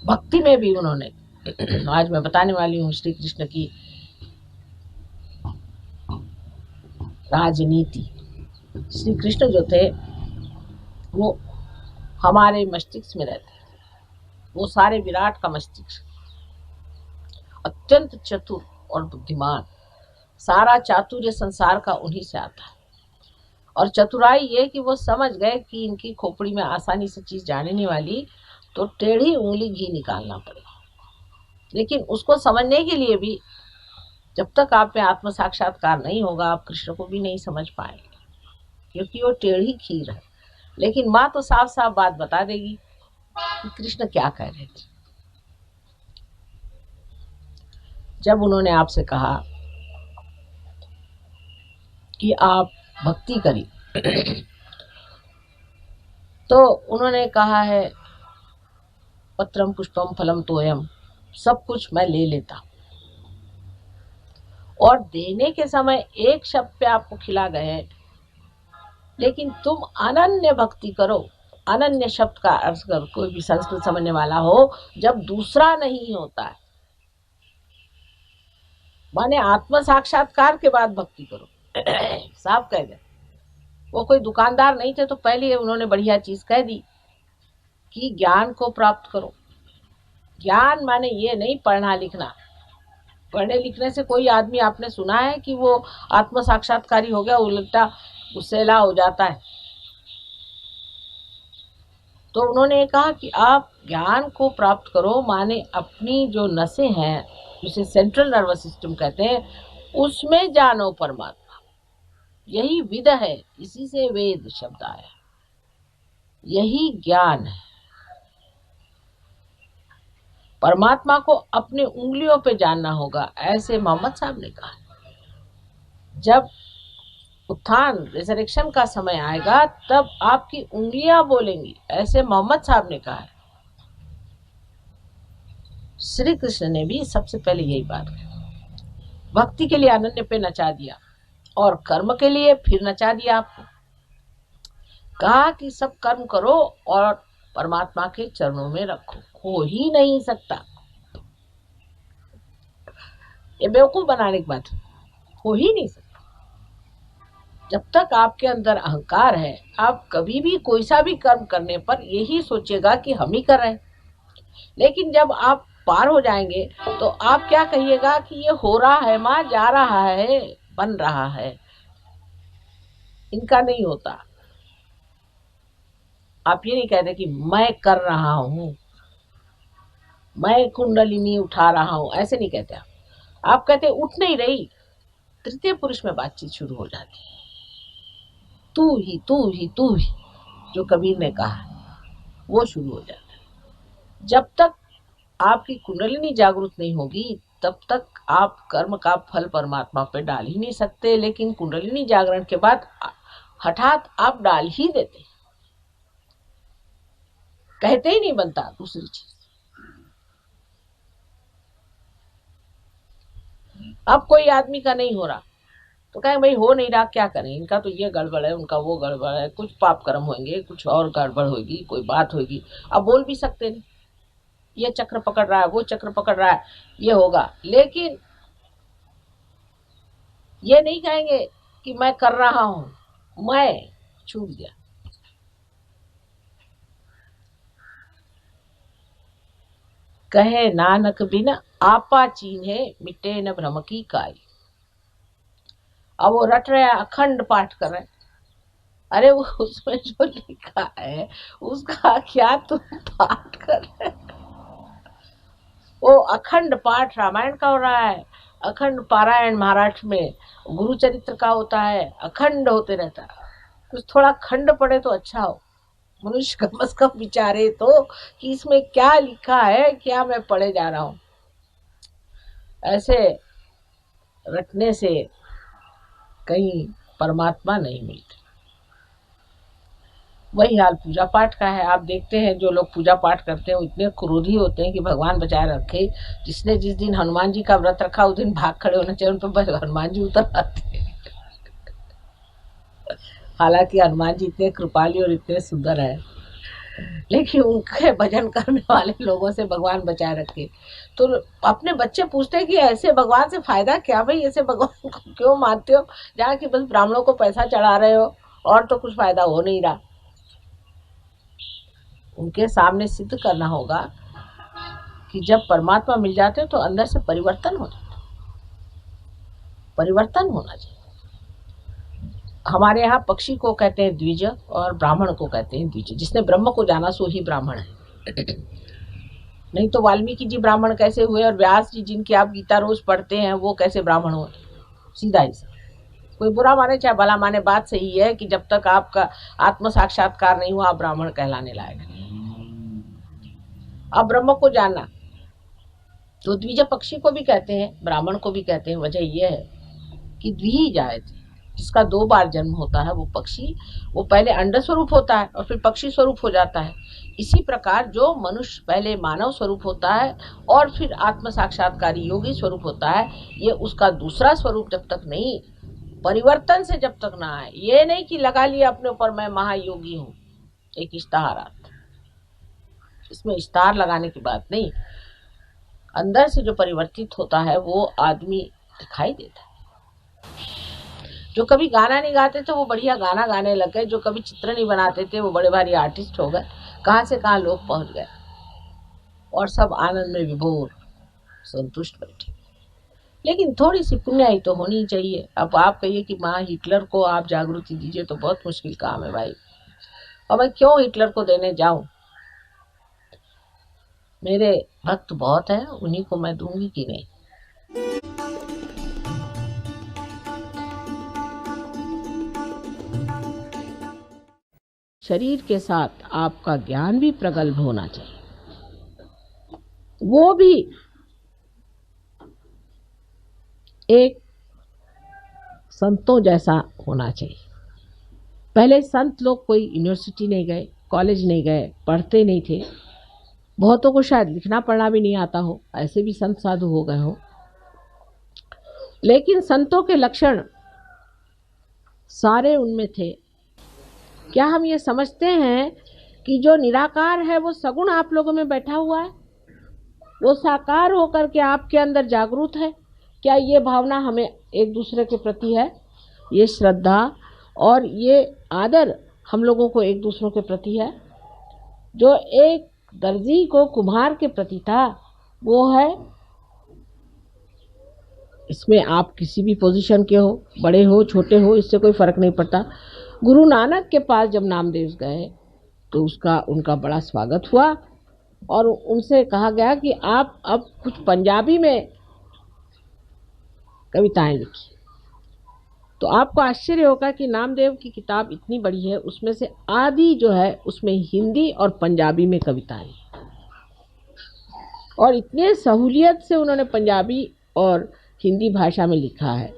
भक्ति में भी उन्होंने आज मैं बताने वाली हूँ श्री कृष्ण की राजनीति। श्री कृष्ण जो थे वो हमारे मस्तिष्क में रहते, वो सारे विराट का मस्तिष्क, अत्यंत चतुर और बुद्धिमान। सारा चातुर्य संसार का उन्हीं से आता है। और चतुराई ये कि वो समझ गए कि इनकी खोपड़ी में आसानी से चीज जाने वाली, तो टेढ़ी उंगली घी निकालना पड़ेगा। लेकिन उसको समझने के लिए भी जब तक आप में आत्म साक्षात्कार नहीं होगा, आप कृष्ण को भी नहीं समझ पाएंगे, क्योंकि वो टेढ़ी खीर है। लेकिन माँ तो साफ साफ बात बता देगी कि कृष्ण क्या कह रहे थे। जब उन्होंने आपसे कहा कि आप भक्ति करिए, तो उन्होंने कहा है पत्रम पुष्पम फलम तोयम, सब कुछ मैं ले लेता, और देने के समय एक शब्द पे आपको खिला गए, लेकिन तुम अनन्य भक्ति करो। अनन्य शब्द का अर्थ कर कोई भी संस्कृत समझने वाला हो, जब दूसरा नहीं होता है, माने आत्म साक्षात्कार के बाद भक्ति करो। साफ कह दे। वो कोई दुकानदार नहीं थे तो पहले उन्होंने बढ़िया चीज कह दी कि ज्ञान को प्राप्त करो। ज्ञान माने ये नहीं पढ़ना लिखना। पढ़ने लिखने से कोई आदमी आपने सुना है कि वो आत्म साक्षात्कारी हो गया, उल्टा गुस्सेला हो जाता है। तो उन्होंने कहा कि आप ज्ञान को प्राप्त करो, माने अपनी जो नसें हैं, जिसे सेंट्रल नर्वस सिस्टम कहते हैं, उसमें जानो परमात्मा। यही विद है, इसी से वेद शब्द आया, यही ज्ञान है। परमात्मा को अपने उंगलियों पे जानना होगा, ऐसे मोहम्मद साहब ने कहा। जब उत्थान रिजरेक्शन का समय आएगा तब आपकी उंगलियां बोलेंगी, ऐसे मोहम्मद साहब ने कहा है। श्री कृष्ण ने भी सबसे पहले यही बात कही। भक्ति के लिए अनन्य पे नचा दिया और कर्म के लिए फिर नचा दिया आपको। कहा कि सब कर्म करो और परमात्मा के चरणों में रखो। हो ही नहीं सकता, ये बेवकूफ बनाने की बात है। हो ही नहीं सकता। जब तक आपके अंदर अहंकार है, आप कभी भी कोई सा भी कर्म करने पर यही सोचेगा कि हम ही कर रहे हैं। लेकिन जब आप पार हो जाएंगे तो आप क्या कहिएगा कि ये हो रहा है माँ, जा रहा है, बन रहा है, इनका नहीं होता। आप ये नहीं कहते कि मैं कर रहा हूं, मैं कुंडलिनी उठा रहा हूं, ऐसे नहीं कहते आप कहते उठ नहीं रही। तृतीय पुरुष में बातचीत शुरू हो जाती है। तू ही तू ही तू ही, जो कबीर ने कहा, वो शुरू हो जाता है। जब तक आपकी कुंडलिनी जागृत नहीं होगी तब तक आप कर्म का फल परमात्मा पे डाल ही नहीं सकते। लेकिन कुंडलिनी जागरण के बाद हठात आप डाल ही देते, कहते ही नहीं बनता दूसरी चीज। अब कोई आदमी का नहीं हो रहा तो कहें भाई हो नहीं रहा, क्या करें, इनका तो ये गड़बड़ है, उनका वो गड़बड़ है, कुछ पाप कर्म होंगे, कुछ और गड़बड़ होगी, कोई बात होगी। अब बोल भी सकते नहीं, ये चक्र पकड़ रहा है, वो चक्र पकड़ रहा है, ये होगा। लेकिन ये नहीं कहेंगे कि मैं कर रहा हूं, मैं छूट गया। कहे नानक बिन आपा चीन्हे, मिटे न भ्रम की काई। अब वो रट रहे हैं, अखंड पाठ कर रहे हैं। अरे वो उसमें जो लिखा है उसका क्या तुम पाठ कर रहे हैं? वो अखंड पाठ रामायण का हो रहा है, अखंड पारायण महाराष्ट्र में गुरु चरित्र का होता है, अखंड होते रहता है। कुछ थोड़ा खंड पड़े तो अच्छा हो, मनुष्य कम से कम विचारे तो कि इसमें क्या लिखा है, क्या मैं पढ़े जा रहा हूं। ऐसे रटने से कहीं परमात्मा नहीं मिलते। वही हाल पूजा पाठ का है। आप देखते हैं जो लोग पूजा पाठ करते हैं वो इतने क्रोधी होते हैं कि भगवान बचाए रखे। जिसने जिस दिन हनुमान जी का व्रत रखा उस दिन भाग खड़े होना चाहिए, उन पर हनुमान जी उतर आते हैं। हालांकि हनुमान जी इतने कृपाली और इतने सुंदर है, लेकिन उनके भजन करने वाले लोगों से भगवान बचाए रखे। तो अपने बच्चे पूछते हैं कि ऐसे भगवान से फायदा क्या भाई, ऐसे भगवान को क्यों मानते हो जहाँ कि बस ब्राह्मणों को पैसा चढ़ा रहे हो और तो कुछ फायदा हो नहीं रहा। उनके सामने सिद्ध करना होगा कि जब परमात्मा मिल जाते हैं तो अंदर से परिवर्तन हो जाता है, परिवर्तन होना चाहिए। हमारे यहाँ पक्षी को कहते हैं द्विज और ब्राह्मण को कहते हैं द्विज। जिसने ब्रह्म को जाना सो ही ब्राह्मण है। नहीं तो वाल्मीकि जी ब्राह्मण कैसे हुए और व्यास जी जिनकी आप गीता रोज पढ़ते हैं वो कैसे ब्राह्मण हुए? सीधा ही सा। कोई बुरा माने चाहे भला माने, बात सही है कि जब तक आपका आत्म साक्षात्कार नहीं हुआ आप ब्राह्मण कहलाने लायक नहीं। अब ब्रह्म को जानना तो द्विज पक्षी को भी कहते हैं, ब्राह्मण को भी कहते हैं। वजह यह है कि द्वि जाए थे, जिसका 2 बार जन्म होता है वो पक्षी, वो पहले अंड स्वरूप होता है और फिर पक्षी स्वरूप हो जाता है। इसी प्रकार जो मनुष्य पहले मानव स्वरूप होता है और फिर आत्म साक्षात्कारी योगी स्वरूप होता है, ये उसका दूसरा स्वरूप जब तक नहीं, परिवर्तन से जब तक ना आए। ये नहीं कि लगा लिया अपने ऊपर मैं महायोगी हूँ, एक इश्तहार आता, इसमें इश्तहार लगाने की बात नहीं। अंदर से जो परिवर्तित होता है वो आदमी दिखाई देता है। जो कभी गाना नहीं गाते थे वो बढ़िया गाना गाने लग गए, जो कभी चित्र नहीं बनाते थे वो बड़े भारी आर्टिस्ट हो गए। कहाँ से कहाँ लोग पहुंच गए और सब आनंद में विभोर संतुष्ट बैठे। लेकिन थोड़ी सी पुण्याई तो होनी चाहिए। अब आप कहिए कि माँ हिटलर को आप जागृति दीजिए, तो बहुत मुश्किल काम है भाई। और मैं क्यों हिटलर को देने जाऊं? मेरे भक्त बहुत हैं, उन्हीं को मैं दूंगी कि नहीं। शरीर के साथ आपका ज्ञान भी प्रगल्भ होना चाहिए, वो भी एक संतों जैसा होना चाहिए। पहले संत लोग कोई यूनिवर्सिटी नहीं गए, कॉलेज नहीं गए, पढ़ते नहीं थे, बहुतों को शायद लिखना पढ़ना भी नहीं आता हो, ऐसे भी संत साधु हो गए हो। लेकिन संतों के लक्षण सारे उनमें थे। क्या हम ये समझते हैं कि जो निराकार है वो सगुण आप लोगों में बैठा हुआ है, वो साकार होकर के आपके अंदर जागरूक है? क्या ये भावना हमें एक दूसरे के प्रति है? ये श्रद्धा और ये आदर हम लोगों को एक दूसरों के प्रति है? जो एक दर्जी को कुम्हार के प्रति था वो है। इसमें आप किसी भी पोजीशन के हो, बड़े हो छोटे हो, इससे कोई फर्क नहीं पड़ता। गुरु नानक के पास जब नामदेव गए तो उनका बड़ा स्वागत हुआ और उनसे कहा गया कि आप अब कुछ पंजाबी में कविताएं लिखी। तो आपको आश्चर्य होगा कि नामदेव की किताब इतनी बड़ी है, उसमें से आधी जो है उसमें हिंदी और पंजाबी में कविताएं, और इतने सहूलियत से उन्होंने पंजाबी और हिंदी भाषा में लिखा है।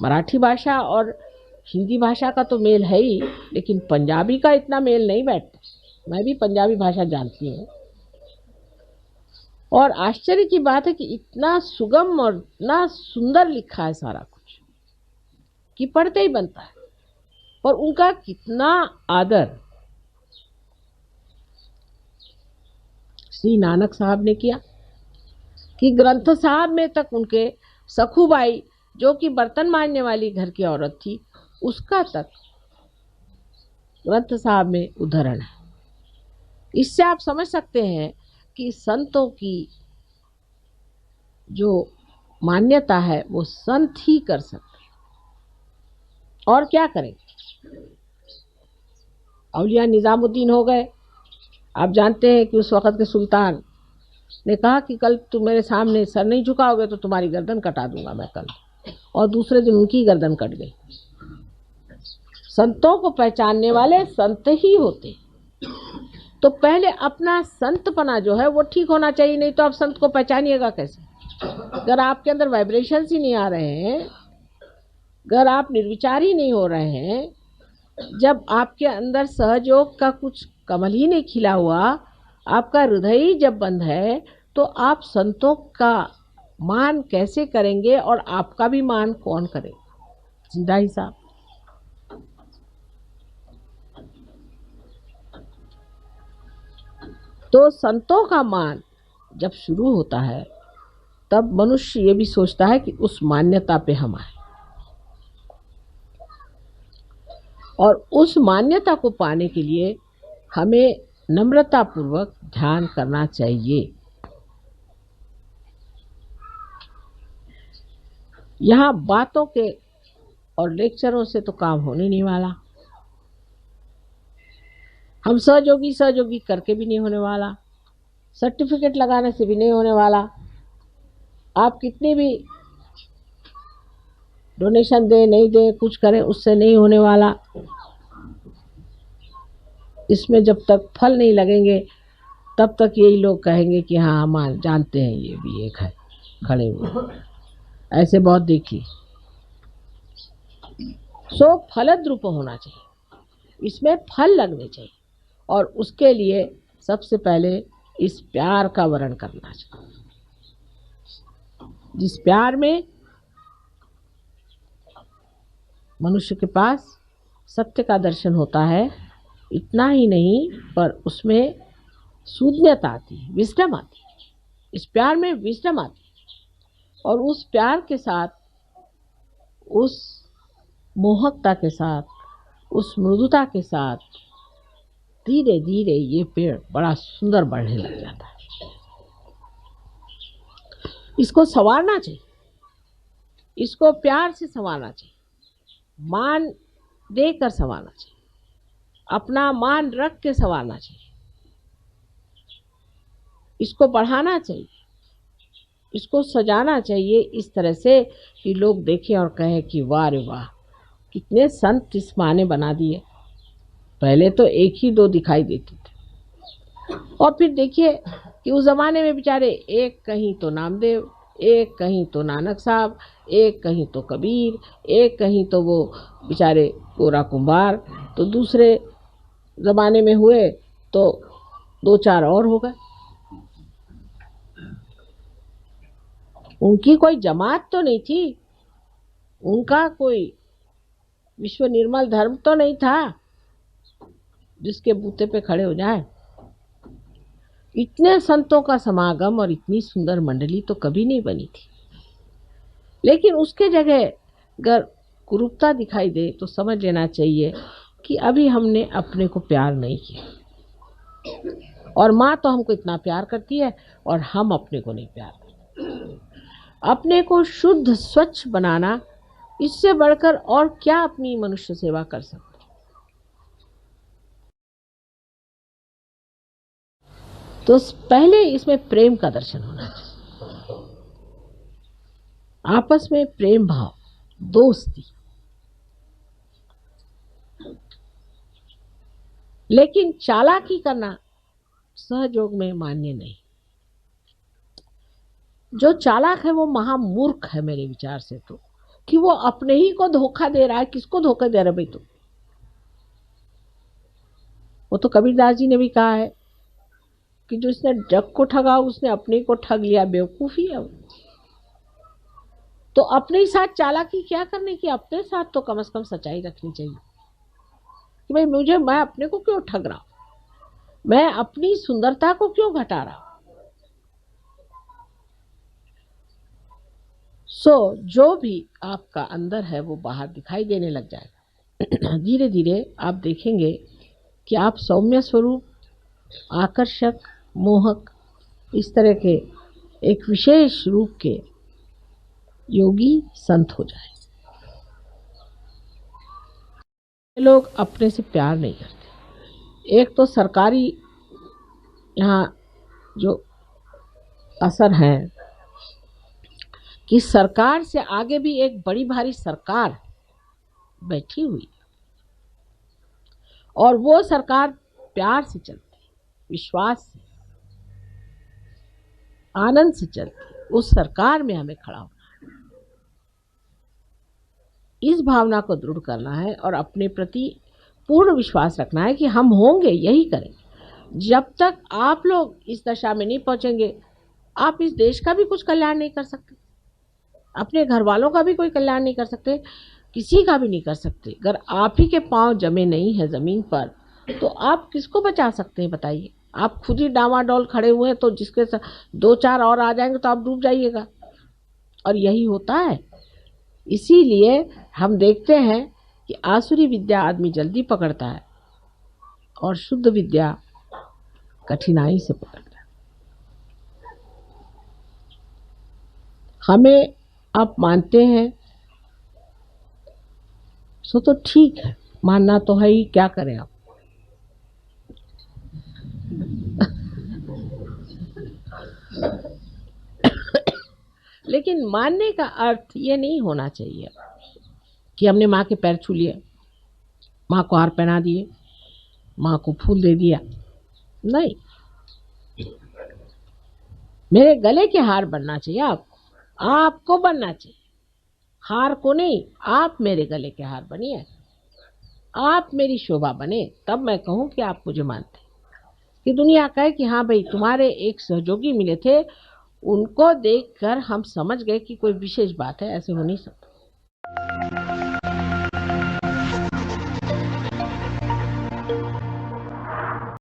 मराठी भाषा और हिंदी भाषा का तो मेल है ही, लेकिन पंजाबी का इतना मेल नहीं बैठता। मैं भी पंजाबी भाषा जानती हूँ और आश्चर्य की बात है कि इतना सुगम और इतना सुंदर लिखा है सारा कुछ कि पढ़ते ही बनता है। और उनका कितना आदर श्री नानक साहब ने किया कि ग्रंथ साहब में तक उनके सखूबाई, जो कि बर्तन मांजने वाली घर की औरत थी, उसका तक ग्रंथ साहब में उदाहरण है। इससे आप समझ सकते हैं कि संतों की जो मान्यता है वो संत ही कर सकते हैं, और क्या करेंगे। औलिया निजामुद्दीन हो गए। आप जानते हैं कि उस वक़्त के सुल्तान ने कहा कि कल तुम मेरे सामने सर नहीं झुकाओगे तो तुम्हारी गर्दन कटा दूंगा मैं कल, और दूसरे दिन उनकी गर्दन कट गई। संतों को पहचानने वाले संत ही होते। तो पहले अपना संतपना जो है वो ठीक होना चाहिए, नहीं तो आप संत को पहचानिएगा कैसे? अगर आपके अंदर वाइब्रेशंस ही नहीं आ रहे हैं, अगर आप निर्विचारी नहीं हो रहे हैं, जब आपके अंदर सहयोग का कुछ कमल ही नहीं खिला हुआ, आपका हृदय ही जब बंद है, तो आप संतों का मान कैसे करेंगे और आपका भी मान कौन करेगा? सीधा हिसाब। तो संतों का मान जब शुरू होता है तब मनुष्य ये भी सोचता है कि उस मान्यता पे हम आए, और उस मान्यता को पाने के लिए हमें नम्रतापूर्वक ध्यान करना चाहिए। यहाँ बातों के और लेक्चरों से तो काम होने नहीं वाला, हम सहयोगी करके भी नहीं होने वाला, सर्टिफिकेट लगाने से भी नहीं होने वाला, आप कितनी भी डोनेशन दे नहीं दे कुछ करें उससे नहीं होने वाला। इसमें जब तक फल नहीं लगेंगे तब तक यही लोग कहेंगे कि हाँ हम जानते हैं ये भी एक है खड़े हुए, ऐसे बहुत देखी। सो फलद्रूप होना चाहिए, इसमें फल लगने चाहिए, और उसके लिए सबसे पहले इस प्यार का वर्ण करना चाहिए, जिस प्यार में मनुष्य के पास सत्य का दर्शन होता है। इतना ही नहीं पर उसमें शून्यता आती है, विजडम आती है, इस प्यार में विजडम आती है, और उस प्यार के साथ, उस मोहकता के साथ, उस मृदुता के साथ धीरे धीरे ये पेड़ बड़ा सुंदर बढ़ने लग जाता है। इसको संवारना चाहिए, इसको प्यार से संवारना चाहिए, मान देकर संवारना चाहिए, अपना मान रख के संवारना चाहिए, इसको बढ़ाना चाहिए, इसको सजाना चाहिए इस तरह से कि लोग देखें और कहें कि वाह रे वाह, कितने संत इस माँ ने बना दिए। पहले तो एक ही दो दिखाई देते थे, और फिर देखिए कि उस ज़माने में बेचारे एक कहीं तो नामदेव, एक कहीं तो नानक साहब, एक कहीं तो कबीर, एक कहीं तो वो बेचारे गोरा कुंभार, तो दूसरे ज़माने में हुए तो दो चार और हो गए। उनकी कोई जमात तो नहीं थी, उनका कोई विश्व निर्मल धर्म तो नहीं था जिसके बूते पे खड़े हो जाए। इतने संतों का समागम और इतनी सुंदर मंडली तो कभी नहीं बनी थी, लेकिन उसके जगह अगर कुरूपता दिखाई दे तो समझ लेना चाहिए कि अभी हमने अपने को प्यार नहीं किया, और माँ तो हमको इतना प्यार करती है और हम अपने को नहीं प्यार करते। अपने को शुद्ध स्वच्छ बनाना, इससे बढ़कर और क्या अपनी मनुष्य सेवा कर सकते। तो पहले इसमें प्रेम का दर्शन होना चाहिए, आपस में प्रेम भाव, दोस्ती। लेकिन चालाकी करना सहयोग में मान्य नहीं। जो चालाक है वो महामूर्ख है मेरे विचार से, तो कि वो अपने ही को धोखा दे रहा है। किसको धोखा दे रहा है भाई? तो वो तो कबीरदास जी ने भी कहा है कि जो इसने जग को ठगा उसने अपने को ठग लिया, बेवकूफी है। तो अपने ही साथ चालाकी क्या करने की, अपने साथ तो कम से कम सच्चाई रखनी चाहिए कि भाई मैं अपने को क्यों ठग रहा हूं, मैं अपनी सुंदरता को क्यों घटा रहा हूं। जो भी आपका अंदर है वो बाहर दिखाई देने लग जाएगा। धीरे धीरे आप देखेंगे कि आप सौम्य स्वरूप, आकर्षक, मोहक, इस तरह के एक विशेष रूप के योगी संत हो जाए। लोग अपने से प्यार नहीं करते। एक तो सरकारी यहाँ जो असर है कि सरकार से आगे भी एक बड़ी भारी सरकार बैठी हुई है, और वो सरकार प्यार से चलती है, विश्वास से, आनंद से चलती है। उस सरकार में हमें खड़ा होना है, इस भावना को दृढ़ करना है और अपने प्रति पूर्ण विश्वास रखना है कि हम होंगे, यही करेंगे। जब तक आप लोग इस दशा में नहीं पहुंचेंगे, आप इस देश का भी कुछ कल्याण नहीं कर सकते, अपने घर वालों का भी कोई कल्याण नहीं कर सकते, किसी का भी नहीं कर सकते। अगर आप ही के पांव जमे नहीं है जमीन पर तो आप किसको बचा सकते हैं बताइए? आप खुद ही डामाडोल खड़े हुए हैं, तो जिसके साथ 2-4 और आ जाएंगे तो आप डूब जाइएगा। और यही होता है। इसीलिए हम देखते हैं कि आसुरी विद्या आदमी जल्दी पकड़ता है और शुद्ध विद्या कठिनाई से पकड़ता है। हमें आप मानते हैं सो तो ठीक है, मानना तो है ही, क्या करें आप। लेकिन मानने का अर्थ ये नहीं होना चाहिए कि हमने माँ के पैर छू लिए, माँ को हार पहना दिए, माँ को फूल दे दिया। नहीं, मेरे गले के हार बनना चाहिए आपको बनना चाहिए, हार को नहीं। आप मेरे गले के हार बनिए, आप मेरी शोभा बने, तब मैं कहूँ कि आप मुझे मानते, कि दुनिया कहे कि हाँ भाई तुम्हारे एक सहयोगी मिले थे, उनको देखकर हम समझ गए कि कोई विशेष बात है, ऐसे हो नहीं सकता।